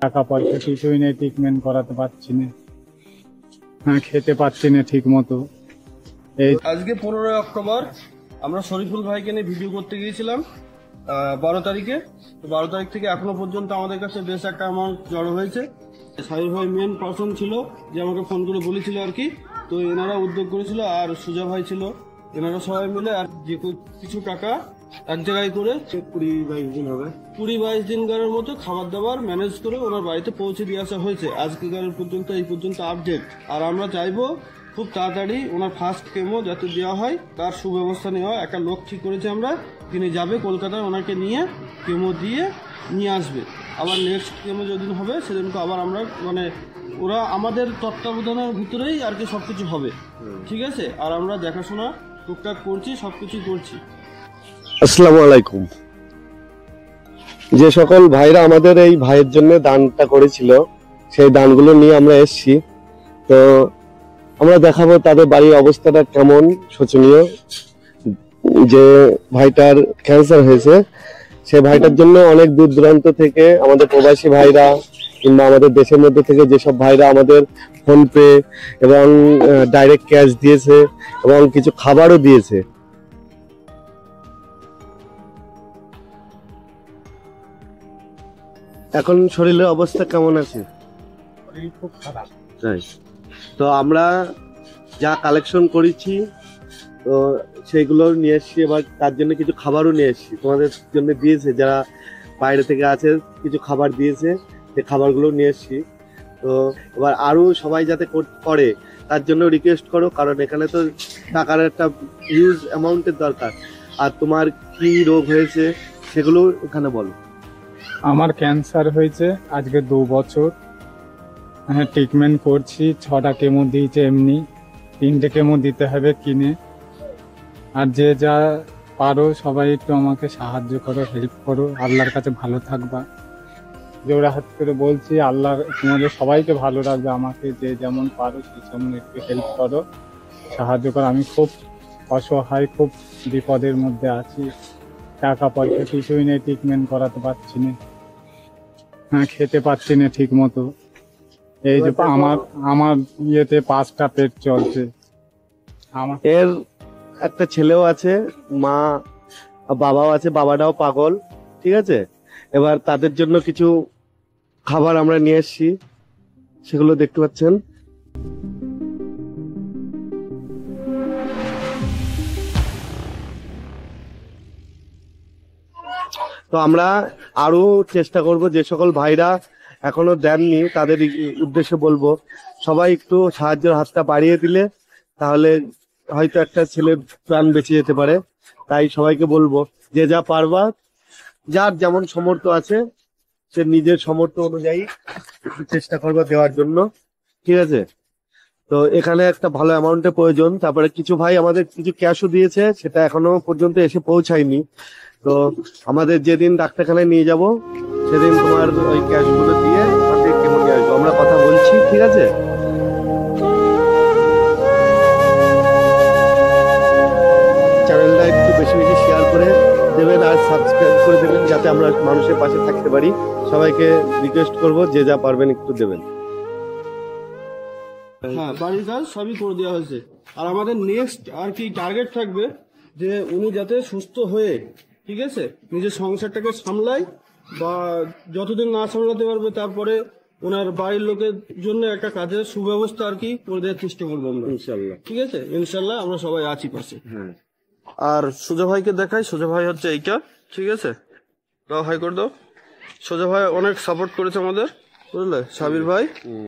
টাকা পয়সা কিছুই নেই, ট্রিটমেন্ট করাতে পারছি না, হ্যাঁ খেতে পারছি না ঠিক মতো। এই আজকে 15 অক্টোবর আমরা শরীফুল ভাইকে নিয়ে ভিডিও করতে গিয়েছিলাম 12 তারিখে। তো 12 তারিখ থেকে এখনো পর্যন্ত আমাদের কাছে বেশ একটা অ্যামাউন্ট জড়ো হয়েছে। সাহির ভাই মেন পার্সন ছিল যে আমাকে ফোন করে বলেছিল আর কি। তো এনারা উদ্যোগ করেছিল আর সুজা ভাই ছিল, এনারা সবাই মিলে আর যে কিছু টাকা এক জায়গায় করে 20-22 দিন হবে, 20-22 দিনকারের মতো খাবার দাবার ম্যানেজ করে ওনার বাড়িতে পৌঁছে দিয়ে আসা হয়েছে। আজকের পর্যন্ত এই পর্যন্ত আপডেট। আর আমরা চাইবো খুব তাড়াতাড়ি ওনার ফার্স্ট কেমো যাতে দেওয়া হয় তার সুব্যবস্থা নেওয়া। একটা লোক ঠিক করেছি আমরা, তিনি যাবে কলকাতায়, ওনাকে নিয়ে কেমো দিয়ে নিয়ে আসবে। আবার নেক্সট কেমো যেদিন হবে সেদিনকে আবার আমরা ওরা আমাদের তত্ত্বাবধানের ভিতরেই আর কি সবকিছু হবে, ঠিক আছে। আর আমরা দেখাশোনা টুকটাক করছি, সবকিছুই করছি। আসসালামু আলাইকুম। যে সকল ভাইরা আমাদের এই ভাইয়ের জন্য দানটা করেছিল সেই দানগুলো নিয়ে আমরা এসেছি। তো আমরা দেখাবো তাদের বাড়ির অবস্থাটা কেমন শোচনীয়। যে ভাইটার ক্যান্সার হয়েছে সেই ভাইটার জন্য অনেক দূর দূরান্ত থেকে আমাদের প্রবাসী ভাইরা কিংবা আমাদের দেশের মধ্যে থেকে যেসব ভাইরা আমাদের ফোনপে এবং ডাইরেক্ট ক্যাশ দিয়েছে এবং কিছু খাবারও দিয়েছে। এখন শরীরের অবস্থা কেমন আছে? খুব খারাপ। তো আমরা যা কালেকশন করেছি তো সেইগুলো নিয়ে এসছি, এবার তার জন্য কিছু খাবারও নিয়ে এসছি, তোমাদের জন্য দিয়েছে যারা বাইরে থেকে আছে, কিছু খাবার দিয়েছে, সেই খাবারগুলো নিয়ে এসছি। তো এবার আরো সবাই যাতে করে তার জন্য রিকোয়েস্ট করো, কারণ এখানে তো টাকার একটা হিউজ অ্যামাউন্টের দরকার। আর তোমার কি রোগ হয়েছে সেগুলো এখানে বলো। আমার ক্যান্সার হয়েছে আজকে 2 বছর, হ্যাঁ ট্রিটমেন্ট করছি। 6টা কেমো দিয়েছে, এমনি 3টে কেমো দিতে হবে কিনে। আর যে যা পারো সবাই একটু আমাকে সাহায্য করো, হেল্প করো। আল্লাহর কাছে ভালো থাকবা, জোড়া হাত করে বলছি। আল্লাহ তোমাদের সবাইকে ভালো রাখবে, আমাকে যে যেমন পারো সেই যেমন একটু হেল্প করো, সাহায্য করো। আমি খুব অসহায়, খুব বিপদের মধ্যে আছি। টাকা পয়সা কিছুই নেই, ট্রিটমেন্ট করাতে পারছি না, হ্যাঁ খেতে পারছি না ঠিক মতো। এই যে আমার ইয়েতে 5টা পেট চলছে। আমার এর একটা ছেলেও আছে, মা বাবাও আছে, বাবাটাও পাগল, ঠিক আছে। এবার তাদের জন্য কিছু খাবার আমরা নিয়ে এসেছি, সেগুলো দেখতে পাচ্ছেন। তো আমরা আরো চেষ্টা করব, যে সকল ভাইরা এখনো দেননি তাদের উদ্দেশ্যে বলবো সবাই একটু সাহায্যের হাতটা বাড়িয়ে দিলে তাহলে হয়তো একটা ছেলের প্রাণ বেঁচে যেতে পারে। তাই সবাইকে বলবো যে যা পারবা, যার যেমন সামর্থ্য আছে সে নিজের সামর্থ্য অনুযায়ী একটু চেষ্টা করবা দেওয়ার জন্য, ঠিক আছে। তো এখানে একটা ভালো অ্যামাউন্টের প্রয়োজন। তারপরে কিছু ভাই আমাদের কিছু ক্যাশও দিয়েছে, সেটা এখনো পর্যন্ত এসে পৌঁছায়নি। তো আমাদের যেদিন ডাক্তারখানায় নিয়ে যাব সেদিন তোমার ওই ক্যাশগুলো দিয়ে আমাদের কেমন নিয়ে আসবো, আমরা কথা বলছি, ঠিক আছে। চ্যানেলটা একটু বেশি বেশি শেয়ার করে দেবেন আর সাবস্ক্রাইব করে দেবেন যাতে আমরা মানুষের পাশে থাকতে পারি। সবাইকে রিকোয়েস্ট করব যে যা পারবেন একটু দেবেন। হ্যাঁ, বাড়ির কাজ সবই করে দেওয়া হয়েছে। আর আমাদের নেক্সট আর কি টার্গেট থাকবে যে উনি যাতে সুস্থ হয়ে, ঠিক আছে, নিজের সংসারটাকে সামলায়, বা যতদিন না সামলাতে পারবে তারপরে ওনার বাড়ির লোকের জন্য একটা কাজের সুব্যবস্থা আর কি করে দেওয়ার চেষ্টা করবো আমরা, ইনশাল্লাহ, ঠিক আছে। ইনশাল্লাহ আমরা সবাই আছি পাশে। হ্যাঁ, আর সোজা ভাইকে দেখাই, সোজা ভাই হচ্ছে এইটা, ঠিক আছে। দাও হাই করে দাও। সোজা ভাই অনেক সাপোর্ট করেছে আমাদের, বুঝলে, সাবির ভাই।